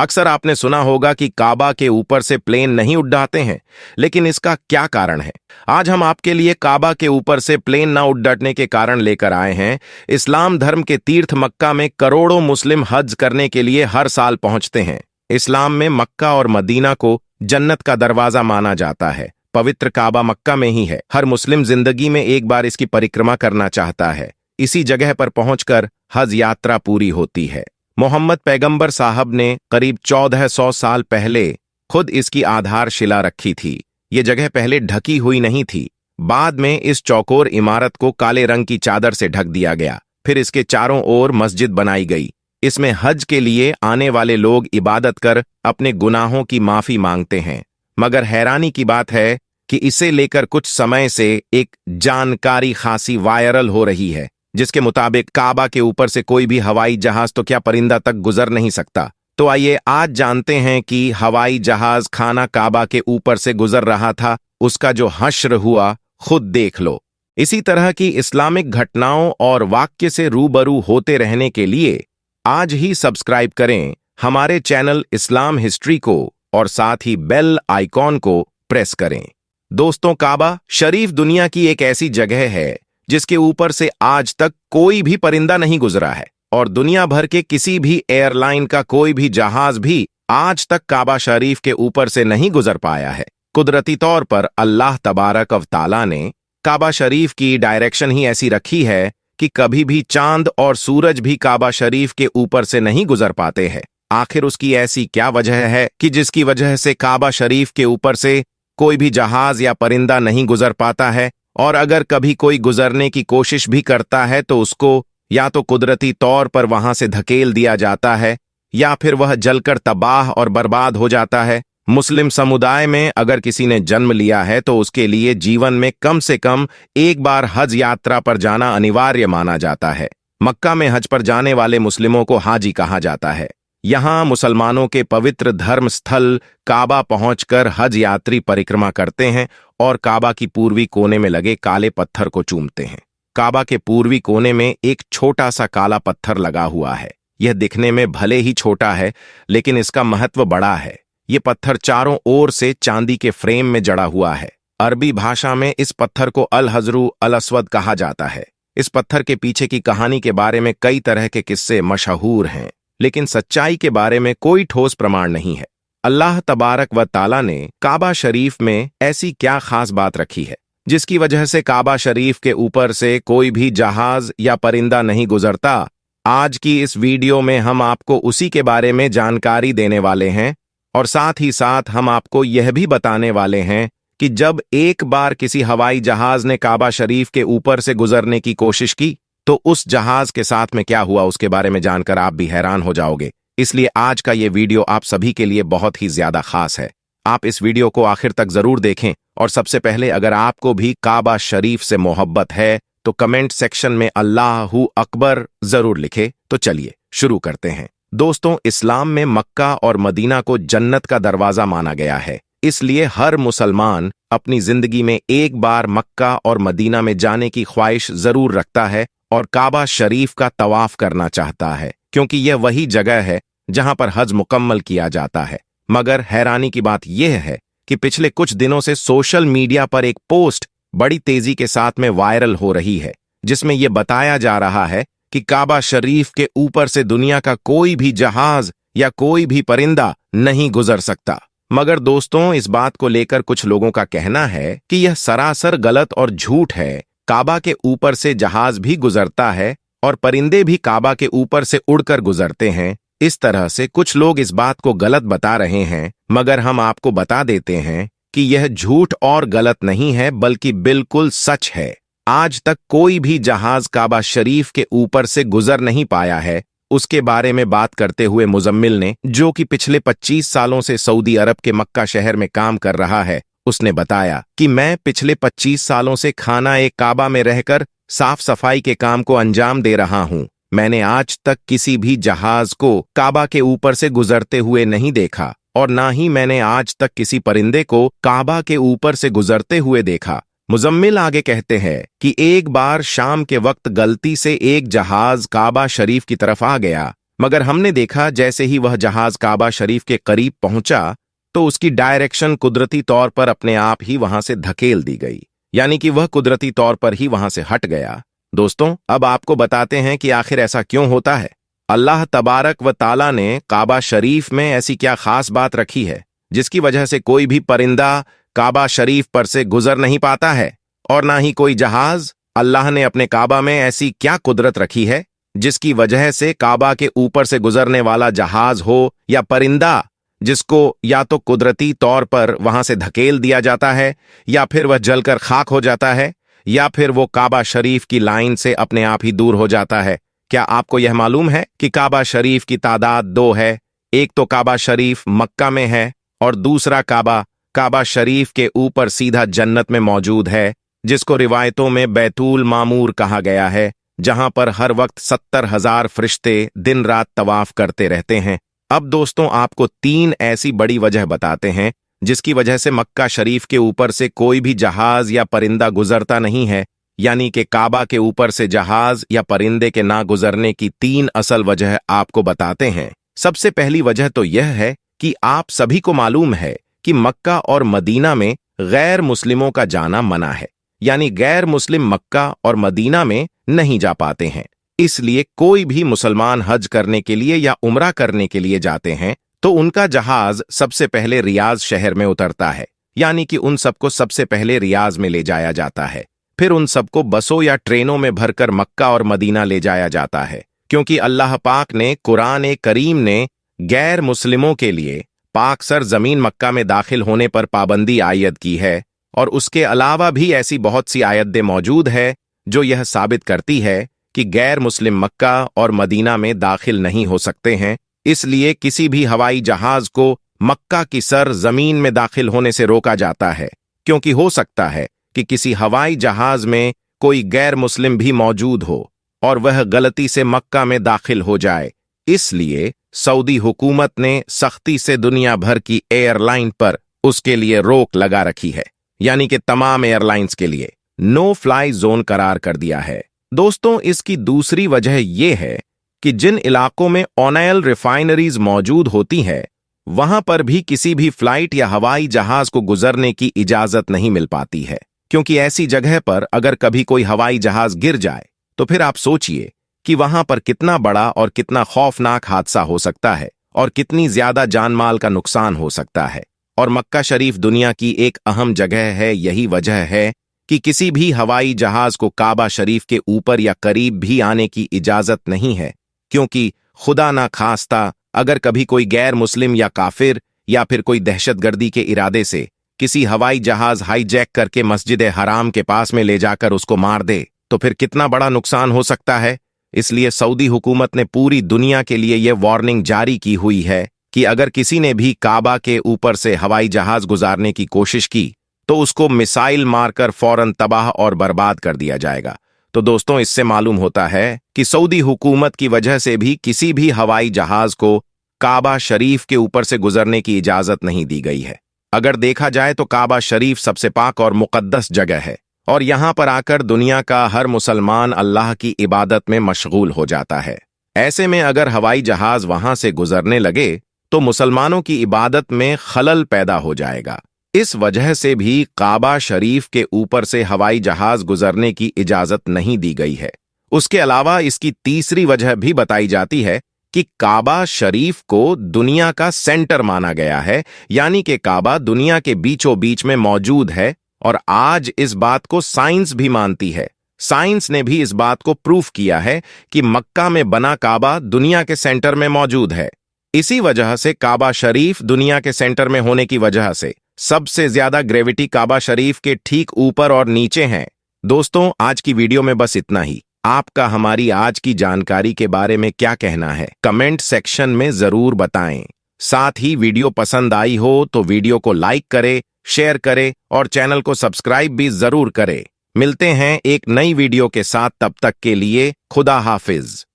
अक्सर आपने सुना होगा कि काबा के ऊपर से प्लेन नहीं उड़ाते हैं, लेकिन इसका क्या कारण है? आज हम आपके लिए काबा के ऊपर से प्लेन ना उड़ाने के कारण लेकर आए हैं। इस्लाम धर्म के तीर्थ मक्का में करोड़ों मुस्लिम हज करने के लिए हर साल पहुंचते हैं। इस्लाम में मक्का और मदीना को जन्नत का दरवाजा माना जाता है। पवित्र काबा मक्का में ही है। हर मुस्लिम जिंदगी में एक बार इसकी परिक्रमा करना चाहता है। इसी जगह पर पहुंचकर हज यात्रा पूरी होती है। मोहम्मद पैगंबर साहब ने करीब 1400 साल पहले खुद इसकी आधारशिला रखी थी। ये जगह पहले ढकी हुई नहीं थी। बाद में इस चौकोर इमारत को काले रंग की चादर से ढक दिया गया। फिर इसके चारों ओर मस्जिद बनाई गई। इसमें हज के लिए आने वाले लोग इबादत कर अपने गुनाहों की माफी मांगते हैं। मगर हैरानी की बात है कि इसे लेकर कुछ समय से एक जानकारी खासी वायरल हो रही है, जिसके मुताबिक काबा के ऊपर से कोई भी हवाई जहाज तो क्या परिंदा तक गुजर नहीं सकता। तो आइए आज जानते हैं कि हवाई जहाज खाना काबा के ऊपर से गुजर रहा था, उसका जो हश्र हुआ खुद देख लो। इसी तरह की इस्लामिक घटनाओं और वाक्य से रूबरू होते रहने के लिए आज ही सब्सक्राइब करें हमारे चैनल इस्लाम हिस्ट्री को और साथ ही बेल आइकॉन को प्रेस करें। दोस्तों, काबा शरीफ दुनिया की एक ऐसी जगह है जिसके ऊपर से आज तक कोई भी परिंदा नहीं गुजरा है और दुनिया भर के किसी भी एयरलाइन का कोई भी जहाज भी आज तक काबा शरीफ के ऊपर से नहीं गुजर पाया है। कुदरती तौर पर अल्लाह तबारक व तआला ने काबा शरीफ की डायरेक्शन ही ऐसी रखी है कि कभी भी चांद और सूरज भी काबा शरीफ के ऊपर से नहीं गुजर पाते हैं। आखिर उसकी ऐसी क्या वजह है कि जिसकी वजह से काबा शरीफ के ऊपर से कोई भी जहाज या परिंदा नहीं गुजर पाता है, और अगर कभी कोई गुजरने की कोशिश भी करता है तो उसको या तो कुदरती तौर पर वहां से धकेल दिया जाता है या फिर वह जलकर तबाह और बर्बाद हो जाता है। मुस्लिम समुदाय में अगर किसी ने जन्म लिया है तो उसके लिए जीवन में कम से कम एक बार हज यात्रा पर जाना अनिवार्य माना जाता है। मक्का में हज पर जाने वाले मुस्लिमों को हाजी कहा जाता है। यहाँ मुसलमानों के पवित्र धर्म स्थल काबा पहुंचकर हज यात्री परिक्रमा करते हैं और काबा की पूर्वी कोने में लगे काले पत्थर को चूमते हैं। काबा के पूर्वी कोने में एक छोटा सा काला पत्थर लगा हुआ है। यह दिखने में भले ही छोटा है, लेकिन इसका महत्व बड़ा है। ये पत्थर चारों ओर से चांदी के फ्रेम में जड़ा हुआ है। अरबी भाषा में इस पत्थर को अल हजरू अल अस्वद कहा जाता है। इस पत्थर के पीछे की कहानी के बारे में कई तरह के किस्से मशहूर हैं, लेकिन सच्चाई के बारे में कोई ठोस प्रमाण नहीं है। अल्लाह तबारक व ताला ने काबा शरीफ में ऐसी क्या खास बात रखी है जिसकी वजह से काबा शरीफ के ऊपर से कोई भी जहाज या परिंदा नहीं गुजरता? आज की इस वीडियो में हम आपको उसी के बारे में जानकारी देने वाले हैं और साथ ही साथ हम आपको यह भी बताने वाले हैं कि जब एक बार किसी हवाई जहाज ने काबा शरीफ के ऊपर से गुजरने की कोशिश की तो उस जहाज के साथ में क्या हुआ उसके बारे में जानकर आप भी हैरान हो जाओगे। इसलिए आज का ये वीडियो आप सभी के लिए बहुत ही ज्यादा खास है। आप इस वीडियो को आखिर तक जरूर देखें और सबसे पहले अगर आपको भी काबा शरीफ से मोहब्बत है तो कमेंट सेक्शन में अल्लाहू अकबर जरूर लिखे। तो चलिए शुरू करते हैं। दोस्तों, इस्लाम में मक्का और मदीना को जन्नत का दरवाजा माना गया है। इसलिए हर मुसलमान अपनी जिंदगी में एक बार मक्का और मदीना में जाने की ख्वाहिश जरूर रखता है और काबा शरीफ का तवाफ करना चाहता है, क्योंकि यह वही जगह है जहां पर हज मुकम्मल किया जाता है। मगर हैरानी की बात यह है कि पिछले कुछ दिनों से सोशल मीडिया पर एक पोस्ट बड़ी तेजी के साथ में वायरल हो रही है, जिसमें यह बताया जा रहा है कि काबा शरीफ के ऊपर से दुनिया का कोई भी जहाज या कोई भी परिंदा नहीं गुजर सकता। मगर दोस्तों, इस बात को लेकर कुछ लोगों का कहना है कि यह सरासर गलत और झूठ है। काबा के ऊपर से जहाज भी गुजरता है और परिंदे भी काबा के ऊपर से उड़कर गुजरते हैं। इस तरह से कुछ लोग इस बात को गलत बता रहे हैं, मगर हम आपको बता देते हैं कि यह झूठ और गलत नहीं है, बल्कि बिल्कुल सच है। आज तक कोई भी जहाज काबा शरीफ के ऊपर से गुजर नहीं पाया है। उसके बारे में बात करते हुए मुजम्मिल ने, जो कि पिछले 25 सालों से सऊदी अरब के मक्का शहर में काम कर रहा है, उसने बताया कि मैं पिछले 25 सालों से खाना एक काबा में रहकर साफ सफाई के काम को अंजाम दे रहा हूं। मैंने आज तक किसी भी जहाज को काबा के ऊपर से गुजरते हुए नहीं देखा और ना ही मैंने आज तक किसी परिंदे को काबा के ऊपर से गुजरते हुए देखा। मुजम्मिल आगे कहते हैं कि एक बार शाम के वक्त गलती से एक जहाज काबा शरीफ की तरफ आ गया। मगर हमने देखा जैसे ही वह जहाज काबा शरीफ के करीब पहुंचा तो उसकी डायरेक्शन कुदरती तौर पर अपने आप ही वहां से धकेल दी गई, यानी कि वह कुदरती तौर पर ही वहां से हट गया। दोस्तों, अब आपको बताते हैं कि आखिर ऐसा क्यों होता है। अल्लाह तबारक व ताला ने काबा शरीफ में ऐसी क्या खास बात रखी है जिसकी वजह से कोई भी परिंदा काबा शरीफ पर से गुजर नहीं पाता है, और ना ही कोई जहाज। अल्लाह ने अपने काबा में ऐसी क्या कुदरत रखी है जिसकी वजह से काबा के ऊपर से गुजरने वाला जहाज हो या परिंदा, जिसको या तो कुदरती तौर पर वहां से धकेल दिया जाता है, या फिर वह जलकर खाक हो जाता है, या फिर वो काबा शरीफ की लाइन से अपने आप ही दूर हो जाता है। क्या आपको यह मालूम है कि काबा शरीफ की तादाद दो है? एक तो काबा शरीफ मक्का में है और दूसरा काबा शरीफ के ऊपर सीधा जन्नत में मौजूद है, जिसको रिवायतों में बैतुल मामूर कहा गया है, जहां पर हर वक्त 70,000 फरिश्ते दिन रात तवाफ करते रहते हैं। अब दोस्तों, आपको 3 ऐसी बड़ी वजह बताते हैं जिसकी वजह से मक्का शरीफ के ऊपर से कोई भी जहाज या परिंदा गुजरता नहीं है, यानी कि काबा के ऊपर से जहाज या परिंदे के ना गुजरने की 3 असल वजह आपको बताते हैं। सबसे पहली वजह तो यह है कि आप सभी को मालूम है कि मक्का और मदीना में गैर मुस्लिमों का जाना मना है, यानी गैर मुस्लिम मक्का और मदीना में नहीं जा पाते हैं। इसलिए कोई भी मुसलमान हज करने के लिए या उम्रा करने के लिए जाते हैं तो उनका जहाज सबसे पहले रियाज शहर में उतरता है, यानी कि उन सबको सबसे पहले रियाज में ले जाया जाता है। फिर उन सबको बसों या ट्रेनों में भरकर मक्का और मदीना ले जाया जाता है, क्योंकि अल्लाह पाक ने कुरान करीम ने गैर मुस्लिमों के लिए पाक सर जमीन मक्का में दाखिल होने पर पाबंदी आयद की है, और उसके अलावा भी ऐसी बहुत सी आयतें मौजूद है जो यह साबित करती है कि गैर मुस्लिम मक्का और मदीना में दाखिल नहीं हो सकते हैं। इसलिए किसी भी हवाई जहाज को मक्का की सर जमीन में दाखिल होने से रोका जाता है, क्योंकि हो सकता है कि किसी हवाई जहाज में कोई गैर मुस्लिम भी मौजूद हो और वह गलती से मक्का में दाखिल हो जाए। इसलिए सऊदी हुकूमत ने सख्ती से दुनिया भर की एयरलाइन पर उसके लिए रोक लगा रखी है, यानी कि तमाम एयरलाइंस के लिए नो फ्लाई जोन करार कर दिया है। दोस्तों, इसकी दूसरी वजह यह है कि जिन इलाकों में ऑयल रिफाइनरीज मौजूद होती है वहां पर भी किसी भी फ्लाइट या हवाई जहाज को गुजरने की इजाजत नहीं मिल पाती है, क्योंकि ऐसी जगह पर अगर कभी कोई हवाई जहाज गिर जाए तो फिर आप सोचिए कि वहां पर कितना बड़ा और कितना खौफनाक हादसा हो सकता है और कितनी ज्यादा जानमाल का नुकसान हो सकता है। और मक्का शरीफ दुनिया की एक अहम जगह है। यही वजह है कि किसी भी हवाई जहाज को काबा शरीफ के ऊपर या करीब भी आने की इजाजत नहीं है, क्योंकि खुदा ना खास्ता अगर कभी कोई गैर मुस्लिम या काफिर या फिर कोई दहशतगर्दी के इरादे से किसी हवाई जहाज हाईजैक करके मस्जिद हराम के पास में ले जाकर उसको मार दे तो फिर कितना बड़ा नुकसान हो सकता है। इसलिए सऊदी हुकूमत ने पूरी दुनिया के लिए यह वार्निंग जारी की हुई है कि अगर किसी ने भी काबा के ऊपर से हवाई जहाज गुजारने की कोशिश की तो उसको मिसाइल मारकर फौरन तबाह और बर्बाद कर दिया जाएगा। तो दोस्तों, इससे मालूम होता है कि सऊदी हुकूमत की वजह से भी किसी भी हवाई जहाज को काबा शरीफ के ऊपर से गुजरने की इजाजत नहीं दी गई है। अगर देखा जाए तो काबा शरीफ सबसे पाक और मुकद्दस जगह है, और यहां पर आकर दुनिया का हर मुसलमान अल्लाह की इबादत में मशगूल हो जाता है। ऐसे में अगर हवाई जहाज वहां से गुजरने लगे तो मुसलमानों की इबादत में खलल पैदा हो जाएगा। इस वजह से भी काबा शरीफ के ऊपर से हवाई जहाज गुजरने की इजाजत नहीं दी गई है। उसके अलावा इसकी तीसरी वजह भी बताई जाती है कि काबा शरीफ को दुनिया का सेंटर माना गया है, यानी कि काबा दुनिया के बीचों बीच में मौजूद है, और आज इस बात को साइंस भी मानती है। साइंस ने भी इस बात को प्रूफ किया है कि मक्का में बना काबा दुनिया के सेंटर में मौजूद है। इसी वजह से काबा शरीफ दुनिया के सेंटर में होने की वजह से सबसे ज्यादा ग्रेविटी काबा शरीफ के ठीक ऊपर और नीचे है। दोस्तों, आज की वीडियो में बस इतना ही। आपका हमारी आज की जानकारी के बारे में क्या कहना है कमेंट सेक्शन में जरूर बताएं। साथ ही वीडियो पसंद आई हो तो वीडियो को लाइक करें, शेयर करें और चैनल को सब्सक्राइब भी जरूर करें। मिलते हैं एक नई वीडियो के साथ, तब तक के लिए खुदा हाफिज।